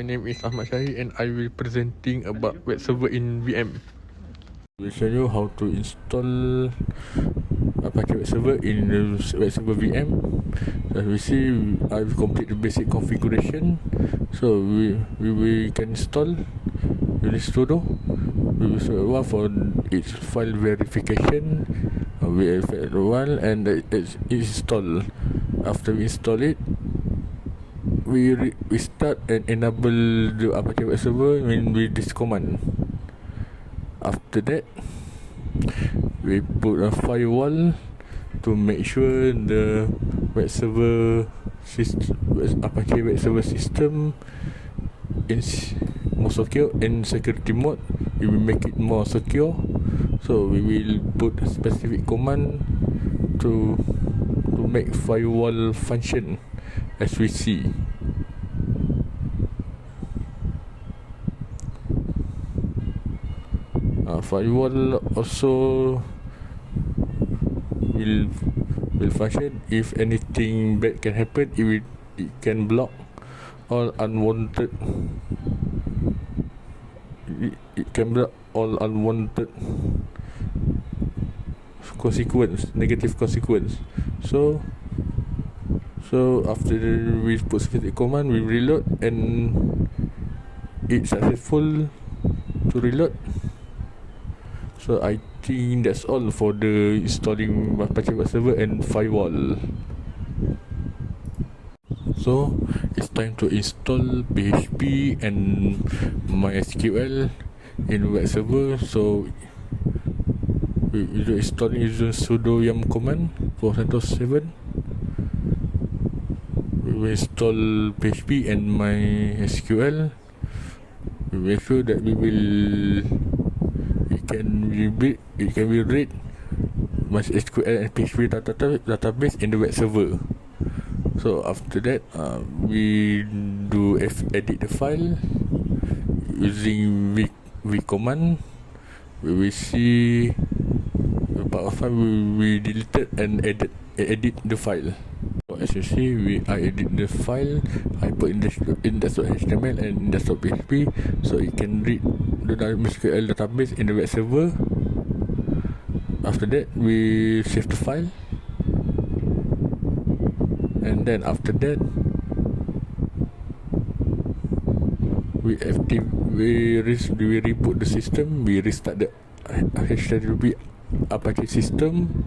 name is Ahmad Syahid and I will presenting about web server in VM. We'll show you how to install Apache web server in web server VM. So as we see, I've completed the basic configuration. So we can install with sudo. We will show one for its file verification. We effect one and it's installed. After we install it, we start and enable the Apache web server with this command. After that, we put a firewall to make sure the web server system, Apache web server system is more secure. In security mode, we will make it more secure. So we will put a specific command to make firewall function as we see. Firewall also will function if anything bad can happen. It can block all unwanted. It can block all unwanted negative consequence. So after we put specific command, we reload and it's successful to reload. So I think that's all for the installing Apache web server and firewall. So it's time to install PHP and MySQL in web server. So we installing using sudo yum command for Centos 7. We will install PHP and MySQL. We make sure that it can be read MySQL and PHP database in the web server. So after that, we do edit the file using v command. We will see the part of file we deleted and edit the file. So as you see, I edit the file. I put index.html and index.php so it can read the MySQL database in the web server. After that, we save the file, and then after that, we reboot the system. We restart the HTTP Apache system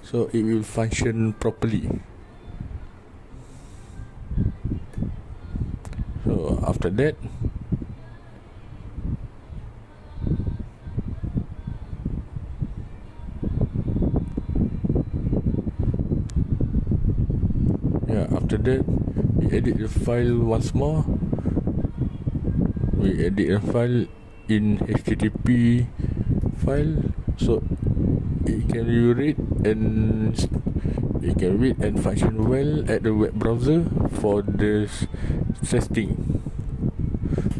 so it will function properly. So after that, we edit the file once more. We edit the file in HTTP file so it can read and function well at the web browser for the testing.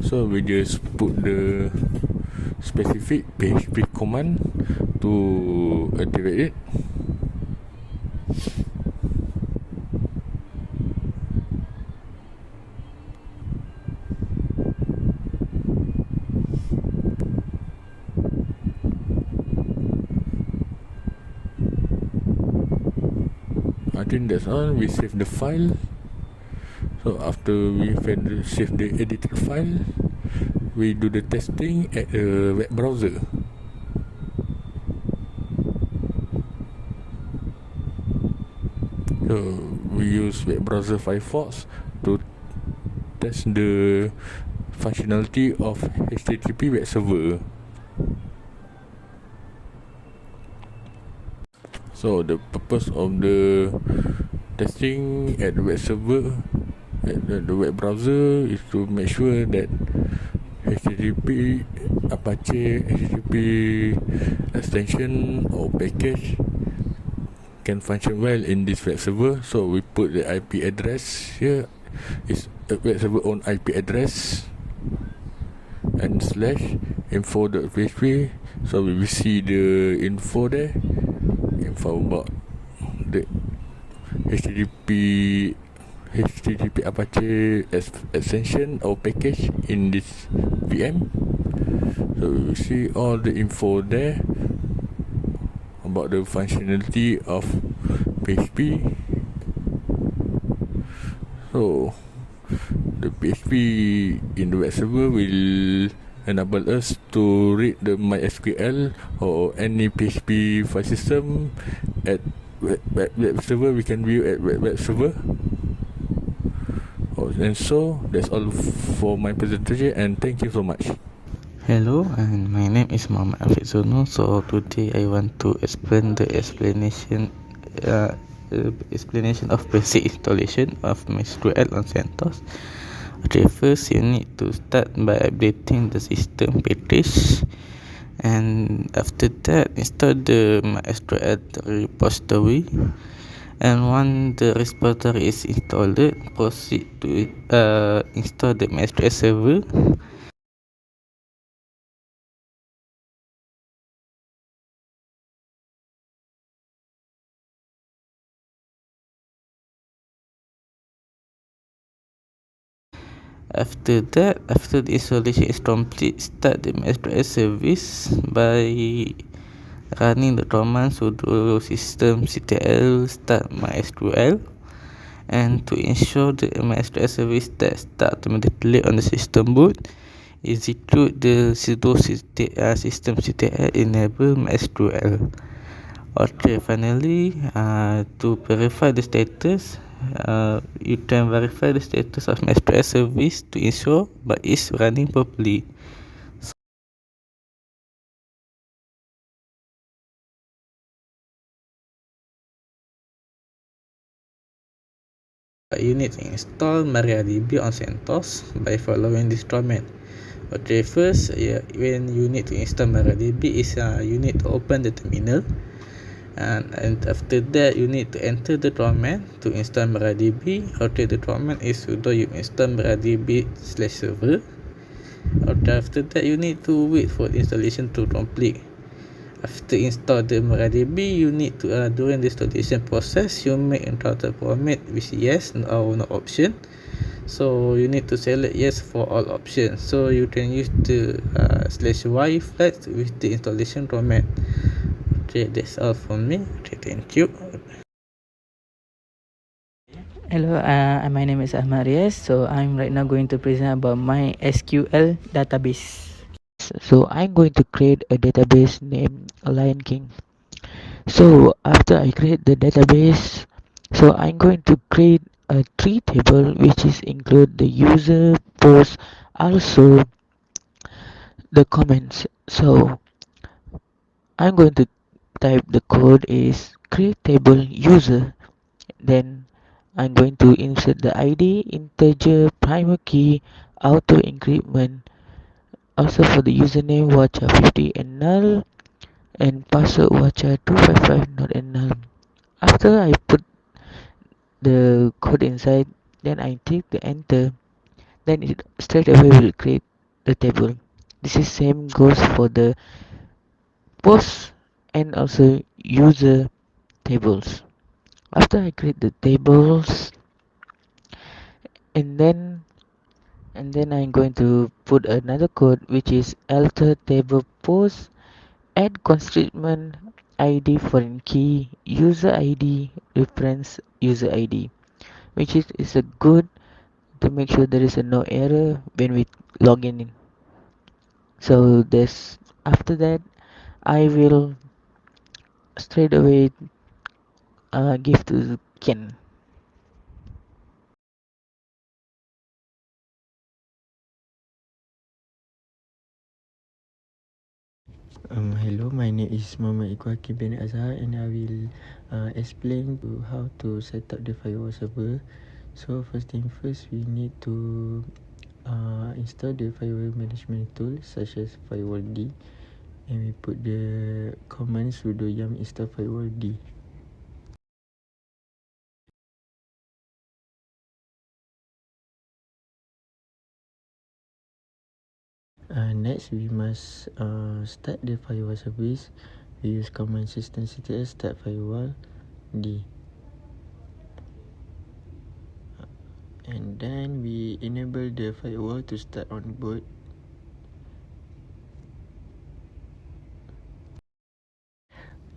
So we just put the specific PHP command to activate it. I think that's all. We save the file. So after we save the edited file, we do the testing at the web browser. So we use web browser Firefox to test the functionality of HTTP web server. So the purpose of the testing at the web server, at the web browser, is to make sure that HTTP extension or package can function well in this web server. So we put the IP address here. It's a web server own IP address and /info.php. So we will see the info there. Info about the HTTP HTTP Apache extension or package in this VM. So you see all the info there about the functionality of PHP. So the PHP in the web server will enable us to read the MySQL or any PHP file system at web server. We can view at web server. And so that's all for my presentation, and thank you so much. Hello, and my name is Muhammad Afiq Zono. So today I want to explain the explanation of basic installation of MySQL on Centos. Okay, first you need to start by updating the system package, and after that install the MySQL repository. And once the repository is installed, proceed to install the MySQL server. After that, after the installation is complete, start the MySQL service by running the command sudo systemctl start MySQL. And to ensure the MySQL service that start automatically on the system boot, execute the sudo systemctl enable MySQL. Okay, finally, to verify the status, you can verify the status of MySQL service to ensure but it's running properly. You need to install MariaDB on CentOS by following this command. Okay, first, when you need to install MariaDB is you need to open the terminal, and after that you need to enter the command to install MariaDB. Okay, the command is sudo you install MariaDB/server. Okay, after that you need to wait for the installation to complete. After install the MariaDB, you need to during the installation process you may encounter format with yes or no option. So you need to select yes for all options. So you can use the /y flag with the installation command. Okay, that's all from me. Okay, thank you. Hello, my name is Ahmad Riaz. So I'm right now going to present about my SQL database. So I'm going to create a database named Lion King. So after I create the database, so I'm going to create a tree table which is include the user, post, also the comments. So I'm going to type the code is create table user. Then I'm going to insert the ID, integer, primary key, auto increment. Also for the username watcha50 and null, and password watcha255 not and null. After I put the code inside, then I click the enter, then it straight away will create the table. This is same goes for the post and also user tables. After I create the tables, and then I'm going to put another code which is alter table post, add constraint ID foreign key, user ID, reference user ID, which is a good to make sure there is a no error when we log in. So this after that I will straight away give to Ken. Hello, my name is Muhammad Iqwaki bin Azhar, and I will explain to how to set up the firewall server. So first thing first, we need to install the firewall management tool such as Firewall D, and we put the command sudo yum install firewall D. Next, we must start the firewall service. We use command systemctl start firewall D. And then we enable the firewall to start on boot.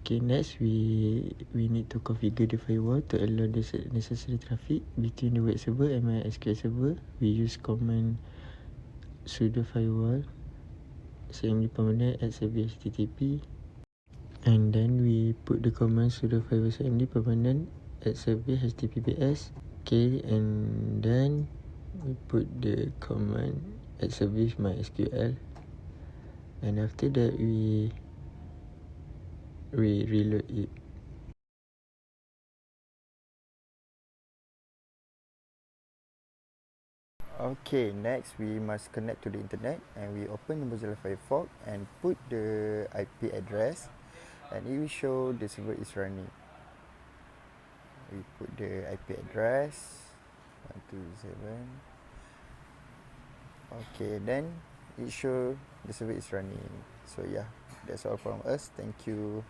Okay, next we need to configure the firewall to allow the necessary traffic between the web server and MySQL server. We use command sudo firewall cmd permanent at service http, and then we put the command sudo firewall cmd permanent at service https. Okay, and then we put the command at service MySQL, and after that we reload it. Okay, next we must connect to the internet, and we open the Mozilla Firefox and put the IP address, and it will show the server is running. We put the IP address 127. Okay, then it show the server is running. So yeah, that's all from us. Thank you.